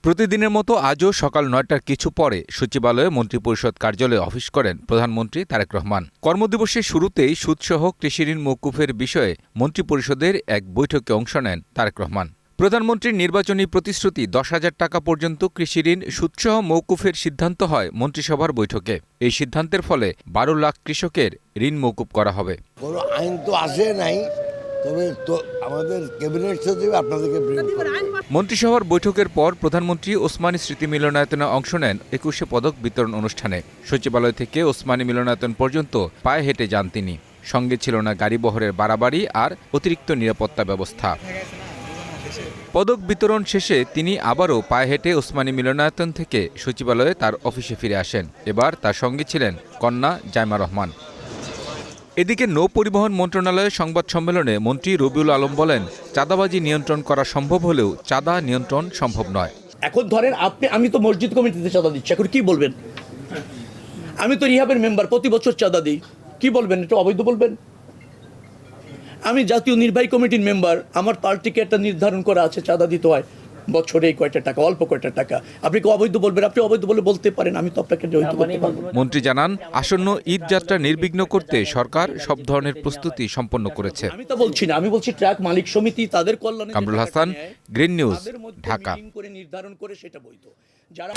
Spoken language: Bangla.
প্রতিদিনের মতো আজও সকাল ৯টার কিছু পরে সচিবালয়ে মন্ত্রিপরিষদ কার্যালয়ে অফিস করেন প্রধানমন্ত্রী তারেক রহমান। কর্মদিবসের শুরুতেই সুদসহ কৃষিঋণ মওকুফের বিষয়ে মন্ত্রিপরিষদের এক বৈঠকে অংশ নেন তারেক রহমান। প্রধানমন্ত্রীর নির্বাচনী প্রতিশ্রুতি ১০,০০০ টাকা পর্যন্ত কৃষিঋণ সুদসহ মওকুফের সিদ্ধান্ত হয় মন্ত্রিসভার বৈঠকে। এই সিদ্ধান্তের ফলে ১২ লাখ কৃষকের ঋণ মওকুফ করা হবে। কোনো আইন তো আসে নাই, তবে তো আমাদের ক্যাবিনেট সচিব আপনাদেরকে ব্রিফ করবে। মন্ত্রিসভার বৈঠকের পর প্রধানমন্ত্রী ওসমানী স্মৃতি মিলনায়তনে অংশ নেন ২১শে পদক বিতরণ অনুষ্ঠানে। সচিবালয় থেকে ওসমানী মিলনায়তন পর্যন্ত পায়ে হেঁটে যান তিনি। সঙ্গে ছিল না গাড়িবহরের বাড়াবাড়ি আর অতিরিক্ত নিরাপত্তা ব্যবস্থা। পদক বিতরণ শেষে তিনি আবারও পায়ে হেঁটে ওসমানী মিলনায়তন থেকে সচিবালয়ে তার অফিসে ফিরে আসেন। এবার তার সঙ্গে ছিলেন কন্যা জাইমা রহমান। এদিকে নৌ পরিবহন মন্ত্রণালয়ের সংবাদ সম্মেলনে মন্ত্রী রবিউল আলম বলেন, চাঁদাবাজি নিয়ন্ত্রণ করা সম্ভব হলেও চাঁদা নিয়ন্ত্রণ সম্ভব নয়। এখন ধরেন আমি তো মসজিদ কমিটিতে চাঁদা দিচ্ছি, এখন কি বলবেন? আমি তো রিহাবের মেম্বার, প্রতি বছর চাঁদা দিই, কি বলবেন? এটা অবৈধ বলবেন? আমি জাতীয় নির্বাহী কমিটির মেম্বার, আমার পার্টিকে একটা নির্ধারণ করা আছে চাঁদা দিতে হয় বছরে এই কয়টা টাকা, অল্প কয়টা টাকা। আপনি কি অবৈধ বলবেন? আপনি অবৈধ বলে বলতে পারেন, আমি তো আপনাকে জড়িত করতে পারবো না। মন্ত্রী জানান, আসন্ন ঈদ যাত্রা নির্বিঘ্ন করতে সরকার সব ধরনের প্রস্তুতি সম্পন্ন করেছে। আমি তো বলছি না, আমি বলছি ট্রাক মালিক সমিতি তাদের কল্যাণে কামরুল হাসান, গ্রিন নিউজ, ঢাকা। নির্ধারণ করে সেটা বৈধ। যারা